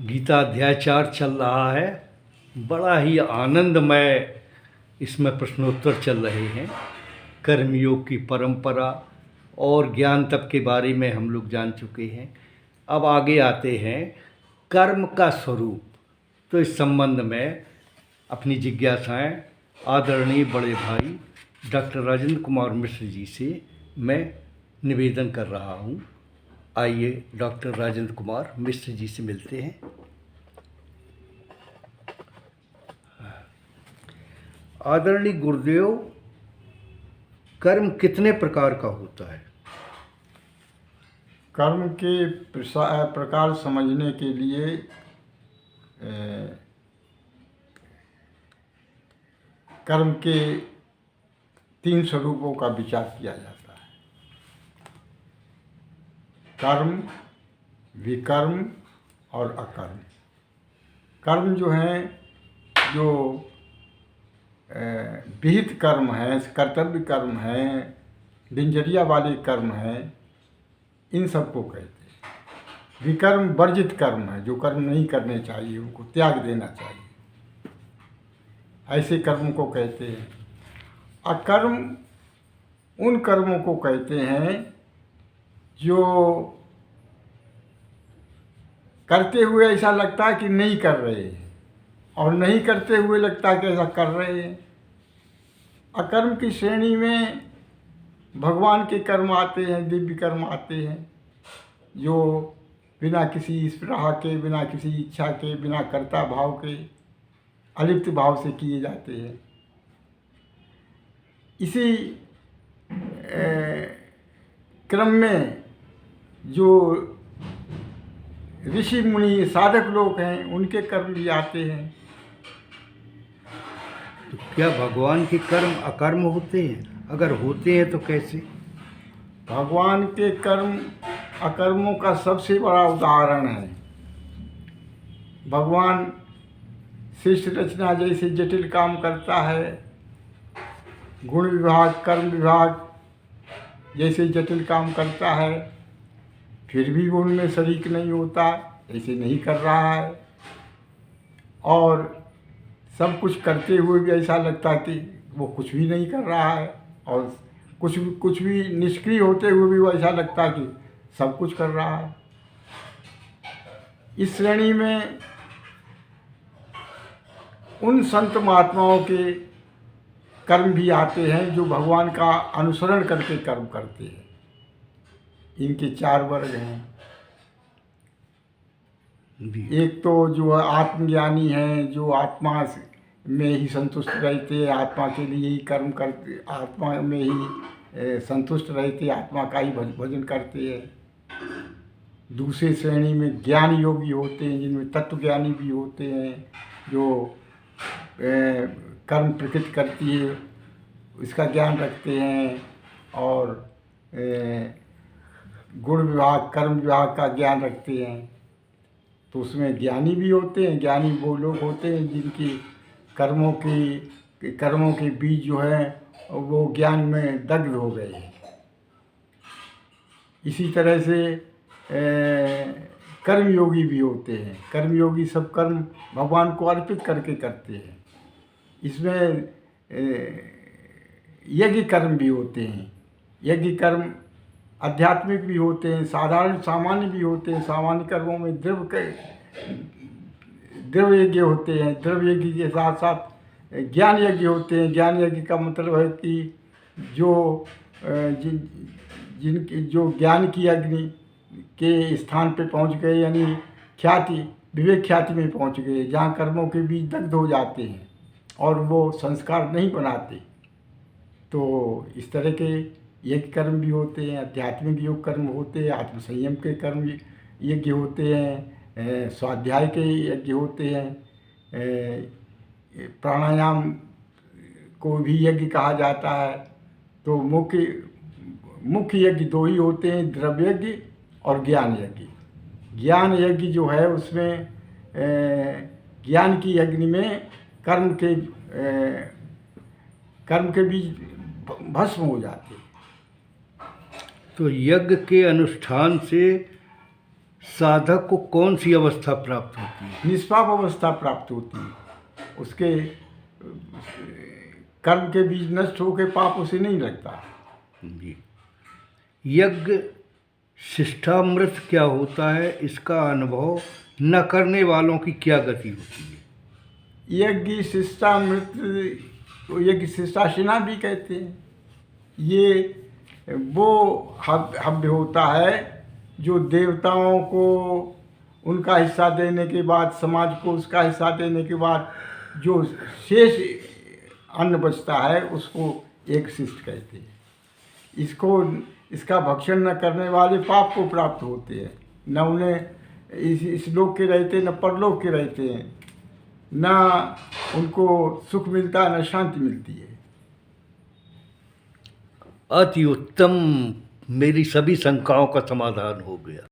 गीता अध्याय 4 चल रहा है। बड़ा ही आनंदमय इसमें प्रश्नोत्तर चल रहे हैं। कर्मयोग की परंपरा और ज्ञान तप के बारे में हम लोग जान चुके हैं। अब आगे आते हैं कर्म का स्वरूप। तो इस संबंध में अपनी जिज्ञासाएं आदरणीय बड़े भाई डॉक्टर राजेंद्र कुमार मिश्र जी से मैं निवेदन कर रहा हूँ। आइए डॉक्टर राजेंद्र कुमार मिश्र जी से मिलते हैं। आदरणीय गुरुदेव, कर्म कितने प्रकार का होता है? कर्म के प्रकार समझने के लिए कर्म के 3 स्वरूपों का विचार किया जाता है। कर्म, विकर्म और अकर्म। कर्म जो हैं, जो विहित कर्म हैं, कर्तव्य कर्म हैं, दिनचर्या वाले कर्म हैं, इन सबको कहते हैं। विकर्म वर्जित कर्म है, जो कर्म नहीं करने चाहिए, उनको त्याग देना चाहिए, ऐसे कर्म को कहते हैं। अकर्म उन कर्मों को कहते हैं जो करते हुए ऐसा लगता है कि नहीं कर रहे हैं, और नहीं करते हुए लगता है कि ऐसा कर रहे हैं। अकर्म की श्रेणी में भगवान के कर्म आते हैं, दिव्य कर्म आते हैं, जो बिना किसी स्पृहा के, बिना किसी इच्छा के, बिना कर्ता भाव के, अलिप्त भाव से किए जाते हैं। इसी क्रम में जो ऋषि मुनि साधक लोग हैं, उनके कर्म भी आते हैं। तो क्या भगवान के कर्म अकर्म होते हैं? अगर होते हैं तो कैसे? भगवान के कर्म अकर्मों का सबसे बड़ा उदाहरण है। भगवान सृष्टि रचना जैसे जटिल काम करता है, गुण विभाग, कर्म विभाग जैसे जटिल काम करता है, फिर भी वो उनमें शरीक नहीं होता, ऐसे नहीं कर रहा है। और सब कुछ करते हुए भी ऐसा लगता है कि वो कुछ भी नहीं कर रहा है, और कुछ भी निष्क्रिय होते हुए भी वो ऐसा लगता है कि सब कुछ कर रहा है। इस श्रेणी में उन संत महात्माओं के कर्म भी आते हैं जो भगवान का अनुसरण करके कर्म करते हैं। इनके 4 वर्ग हैं। एक तो जो आत्मज्ञानी हैं, जो आत्मा में ही संतुष्ट रहते हैं, आत्मा के लिए ही कर्म करते, आत्मा में ही संतुष्ट रहते, आत्मा का ही भजन करते हैं। दूसरी श्रेणी में ज्ञान योगी होते हैं, जिनमें तत्वज्ञानी भी होते हैं, जो कर्म प्रकृति करती है इसका ज्ञान रखते हैं, और गुण विभाग, कर्म विभाग का ज्ञान रखते हैं। तो उसमें ज्ञानी भी होते हैं। ज्ञानी वो लोग होते हैं जिनकी कर्मों के बीज जो है वो ज्ञान में दग्ध हो गए हैं। इसी तरह से कर्मयोगी भी होते हैं। कर्मयोगी सब कर्म भगवान को अर्पित करके करते हैं। इसमें यज्ञ कर्म भी होते हैं। यज्ञ कर्म आध्यात्मिक भी होते हैं, साधारण सामान्य भी होते हैं। सामान्य कर्मों में द्रव्य यज्ञ होते हैं। द्रव्य यज्ञ के साथ साथ ज्ञान यज्ञ होते हैं। ज्ञान यज्ञ का मतलब है कि जो जो ज्ञान की अग्नि के स्थान पे पहुंच गए, यानी ख्याति, विवेक ख्याति में पहुंच गए, जहाँ कर्मों के बीज दग्ध हो जाते हैं और वो संस्कार नहीं बनाते। तो इस तरह के यज्ञ कर्म भी होते हैं। आध्यात्मिक योग कर्म होते हैं, आत्मसंयम के कर्म यज्ञ होते हैं, स्वाध्याय के यज्ञ होते हैं, प्राणायाम को भी यज्ञ कहा जाता है। तो मुख्य यज्ञ 2 ही होते हैं, द्रव्य यज्ञ और ज्ञान यज्ञ। ज्ञान यज्ञ जो है उसमें ज्ञान की अग्नि में कर्म के बीज भस्म हो जाते हैं। तो यज्ञ के अनुष्ठान से साधक को कौन सी अवस्था प्राप्त होती है? निष्पाप अवस्था प्राप्त होती है। उसके कर्म के बीज नष्ट होकर पाप उसे नहीं लगता। जी। यज्ञ शिष्टामृत क्या होता है, इसका अनुभव न करने वालों की क्या गति होती है? यज्ञ शिष्टामृत, यज्ञ शिष्टाशिना भी कहते हैं। ये वो हव्य होता है जो देवताओं को उनका हिस्सा देने के बाद, समाज को उसका हिस्सा देने के बाद जो शेष अन्न बचता है उसको एक शिष्ट कहते हैं। इसका भक्षण न करने वाले पाप को प्राप्त होते हैं। न उन्हें इस लोक के रहते, न परलोक के रहते हैं, न उनको सुख मिलता, न शांति मिलती है। अति उत्तम, मेरी सभी शंकाओं का समाधान हो गया।